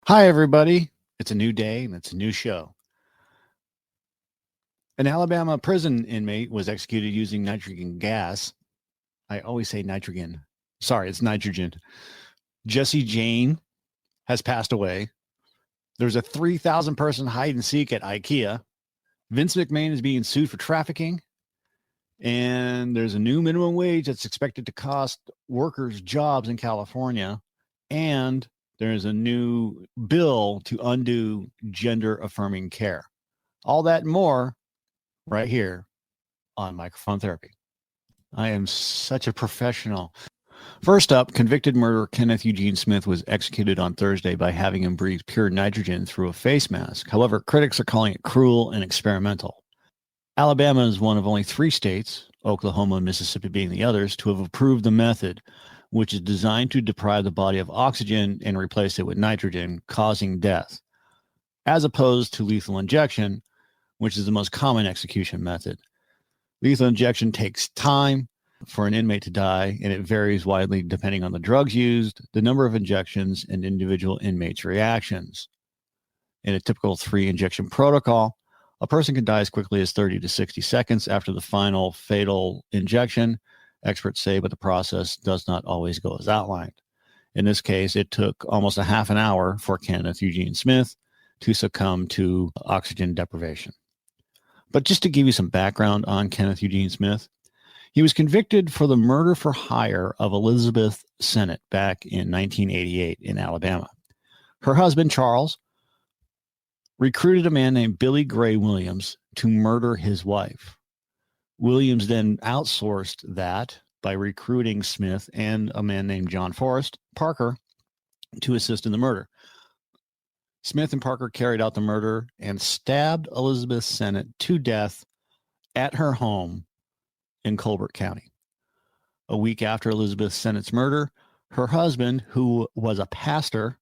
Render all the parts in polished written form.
Hi, everybody. It's a new day and it's a new show. An Alabama prison inmate was executed using nitrogen gas. I always say nitrogen. Sorry, it's nitrogen. Jesse Jane has passed away. There's a 3,000 person hide and seek at Ikea. Vince McMahon is being sued for trafficking. And there's a new minimum wage that's expected to cost workers jobs in California. And there's a new bill to undo gender affirming care. All that and more right here on Microphone Therapy. I am such a professional. First up, convicted murderer Kenneth Eugene Smith was executed on Thursday by having him breathe pure nitrogen through a face mask. However, critics are calling it cruel and experimental. Alabama is one of only 3 states, Oklahoma and Mississippi being the others, to have approved the method, which is designed to deprive the body of oxygen and replace it with nitrogen, causing death, as opposed to lethal injection, which is the most common execution method. Lethal injection takes time for an inmate to die, and it varies widely depending on the drugs used, the number of injections, and individual inmates' reactions. In a typical 3-injection protocol, a person can die as quickly as 30 to 60 seconds after the final fatal injection, experts say, but the process does not always go as outlined. In this case, it took almost a half an hour for Kenneth Eugene Smith to succumb to oxygen deprivation. But just to give you some background on Kenneth Eugene Smith, he was convicted for the murder for hire of Elizabeth Sennett back in 1988 in Alabama. Her husband, Charles, recruited a man named Billy Gray Williams to murder his wife. Williams then outsourced that by recruiting Smith and a man named John Forrest Parker to assist in the murder. Smith and Parker carried out the murder and stabbed Elizabeth Sennett to death at her home in Colbert County. A week after Elizabeth Sennett's murder, her husband, who was a pastor,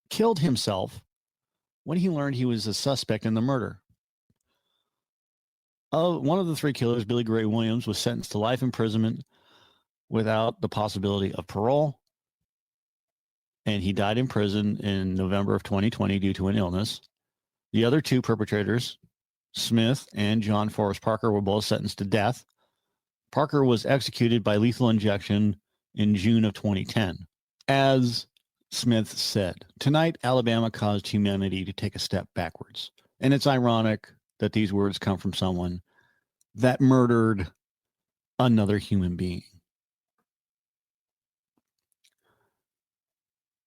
killed himself when he learned he was a suspect in the murder. One of the 3 killers, Billy Gray Williams, was sentenced to life imprisonment without the possibility of parole, and he died in prison in November of 2020 due to an illness. The other 2 perpetrators, Smith and John Forrest Parker, were both sentenced to death. Parker was executed by lethal injection in June of 2010. As Smith said, "Tonight, Alabama caused humanity to take a step backwards." And it's ironic that these words come from someone that murdered another human being.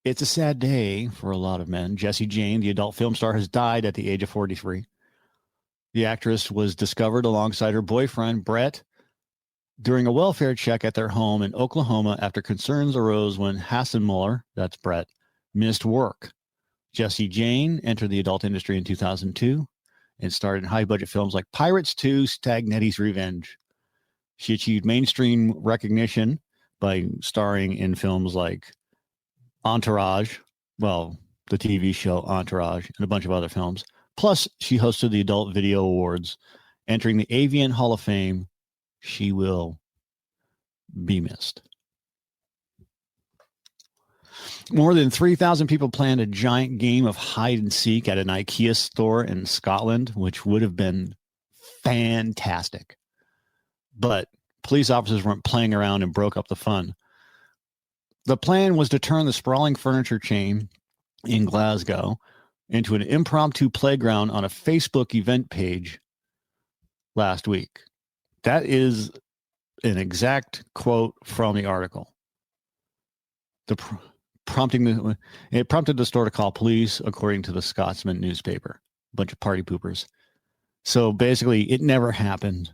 It's a sad day for a lot of men. Jesse Jane, the adult film star, has died at the age of 43. The actress was discovered alongside her boyfriend, Brett, during a welfare check at their home in Oklahoma after concerns arose when Hassenmuller, that's Brett, missed work. Jesse Jane entered the adult industry in 2002 and starred in high-budget films like Pirates 2, Stagnetti's Revenge. She achieved mainstream recognition by starring in films like Entourage, well, the TV show Entourage, and a bunch of other films. Plus, she hosted the Adult Video Awards. Entering the Avian Hall of Fame, she will be missed. More than 3,000 people planned a giant game of hide and seek at an Ikea store in Scotland, which would have been fantastic. But police officers weren't playing around and broke up the fun. The plan was to turn the sprawling furniture chain in Glasgow into an impromptu playground on a Facebook event page last week. That is an exact quote from the article. It prompted the store to call police, according to the Scotsman newspaper. A bunch of party poopers. So basically, it never happened.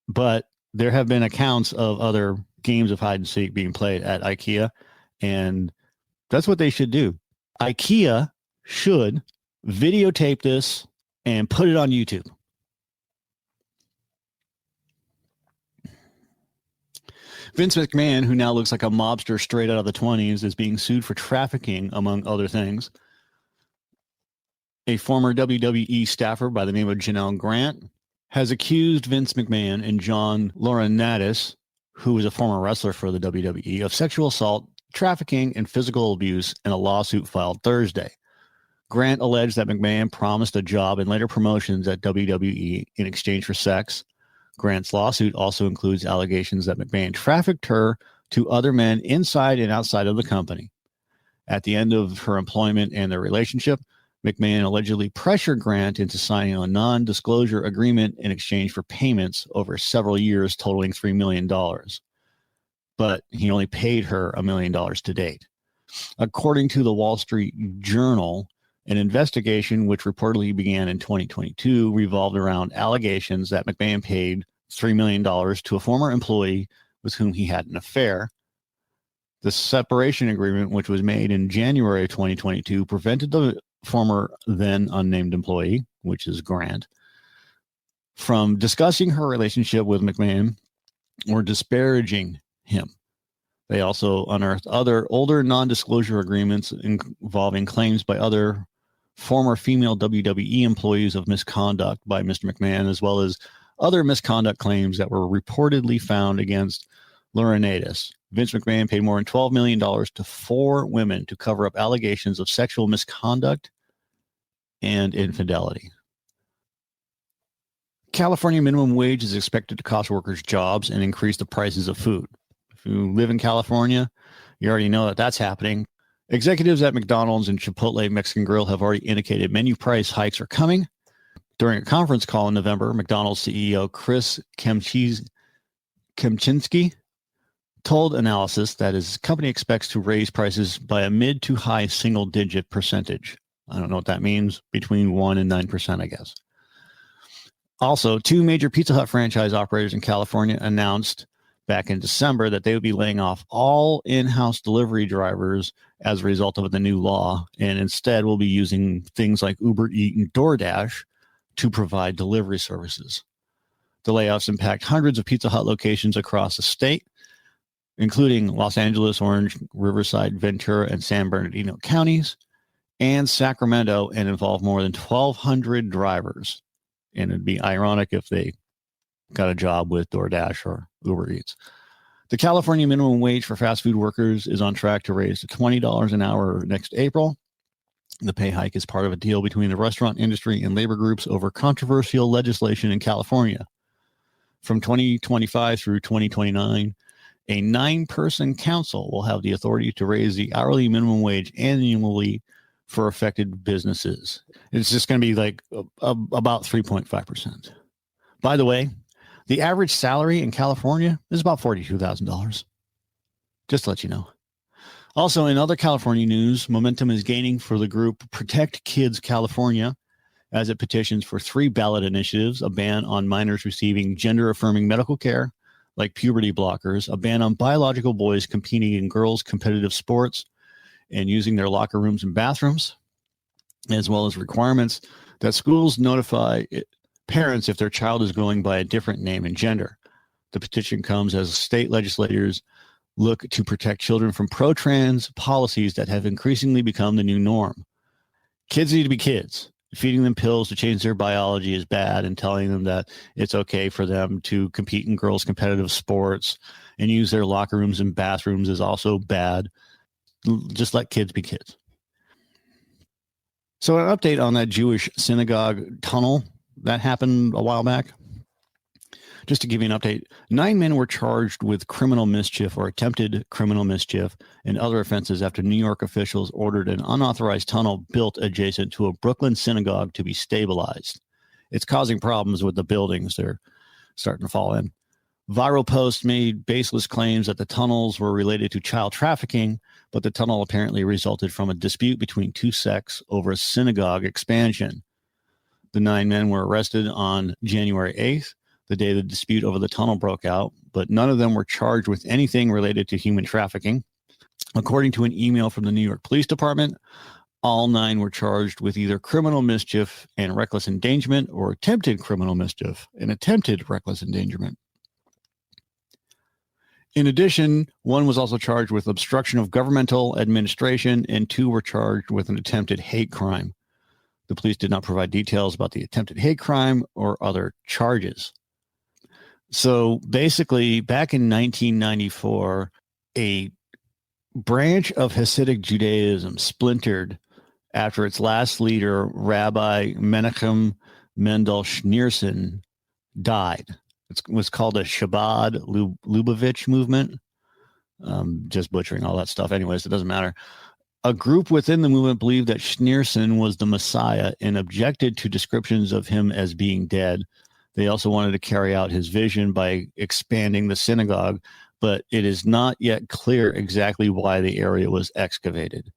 But there have been accounts of other games of hide and seek being played at Ikea, and that's what they should do. Ikea should videotape this and put it on YouTube. Vince McMahon, who now looks like a mobster straight out of the 20s, is being sued for trafficking, among other things. A former WWE staffer by the name of Janelle Grant has accused Vince McMahon and John Laurinaitis, who was a former wrestler for the WWE, of sexual assault trafficking, and physical abuse in a lawsuit filed Thursday. Grant alleged that McMahon promised a job and later promotions at WWE in exchange for sex. Grant's lawsuit also includes allegations that McMahon trafficked her to other men inside and outside of the company. At the end of her employment and their relationship, McMahon allegedly pressured Grant into signing a non-disclosure agreement in exchange for payments over several years totaling $3 million. But he only paid her $1 million to date. According to the Wall Street Journal, an investigation which reportedly began in 2022 revolved around allegations that McMahon paid $3 million to a former employee with whom he had an affair. The separation agreement, which was made in January of 2022, prevented the former then unnamed employee, which is Grant, from discussing her relationship with McMahon or disparaging him. They also unearthed other older non-disclosure agreements involving claims by other former female WWE employees of misconduct by Mr. McMahon, as well as other misconduct claims that were reportedly found against Laurinaitis. Vince McMahon paid more than $12 million to 4 women to cover up allegations of sexual misconduct and infidelity. California minimum wage is expected to cost workers jobs and increase the prices of food. If you live in California, you already know that that's happening. Executives at McDonald's and Chipotle Mexican Grill have already indicated menu price hikes are coming. During a conference call in November, McDonald's CEO Chris Kempczinski told analysis that his company expects to raise prices by a mid to high single-digit percentage. I don't know what that means, between 1% and 9%, I guess. Also, 2 major Pizza Hut franchise operators in California announced back in December that they would be laying off all in-house delivery drivers as a result of the new law, and instead will be using things like Uber Eats and DoorDash to provide delivery services. The layoffs impact hundreds of Pizza Hut locations across the state, including Los Angeles, Orange, Riverside, Ventura, and San Bernardino counties, and Sacramento, and involve more than 1,200 drivers. And it'd be ironic if they got a job with DoorDash or Uber Eats. The California minimum wage for fast food workers is on track to raise to $20 an hour next April. The pay hike is part of a deal between the restaurant industry and labor groups over controversial legislation in California. From 2025 through 2029, a 9-person council will have the authority to raise the hourly minimum wage annually for affected businesses. It's just going to be like about 3.5%. By the way, the average salary in California is about $42,000. Just to let you know. Also, in other California news, momentum is gaining for the group Protect Kids California as it petitions for 3 ballot initiatives: a ban on minors receiving gender-affirming medical care, like puberty blockers, a ban on biological boys competing in girls' competitive sports and using their locker rooms and bathrooms, as well as requirements that schools notify parents if their child is going by a different name and gender. The petition comes as state legislators look to protect children from pro-trans policies that have increasingly become the new norm. Kids need to be kids. Feeding them pills to change their biology is bad, and telling them that it's okay for them to compete in girls' competitive sports and use their locker rooms and bathrooms is also bad. Just let kids be kids. So an update on that Jewish synagogue tunnel that happened a while back. Just to give you an update, 9 men were charged with criminal mischief or attempted criminal mischief and other offenses after New York officials ordered an unauthorized tunnel built adjacent to a Brooklyn synagogue to be stabilized. It's causing problems with the buildings. They're starting to fall in. Viral posts made baseless claims that the tunnels were related to child trafficking, but the tunnel apparently resulted from a dispute between 2 sects over a synagogue expansion. The 9 men were arrested on January 8th, the day the dispute over the tunnel broke out, but none of them were charged with anything related to human trafficking. According to an email from the New York Police Department, all 9 were charged with either criminal mischief and reckless endangerment or attempted criminal mischief and attempted reckless endangerment. In addition, 1 was also charged with obstruction of governmental administration, and 2 were charged with an attempted hate crime. The police did not provide details about the attempted hate crime or other charges. So basically, back in 1994, a branch of Hasidic Judaism splintered after its last leader, Rabbi Menachem Mendel Schneerson, died. It was called a Chabad Lubavitch movement. Just butchering all that stuff. Anyways, it doesn't matter. A group within the movement believed that Schneerson was the Messiah and objected to descriptions of him as being dead. They also wanted to carry out his vision by expanding the synagogue, but it is not yet clear exactly why the area was excavated.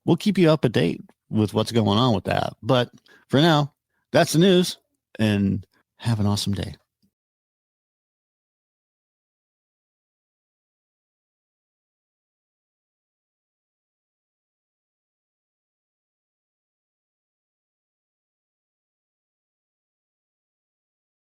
We'll keep you up to date with what's going on with that. But for now, that's the news, and have an awesome day.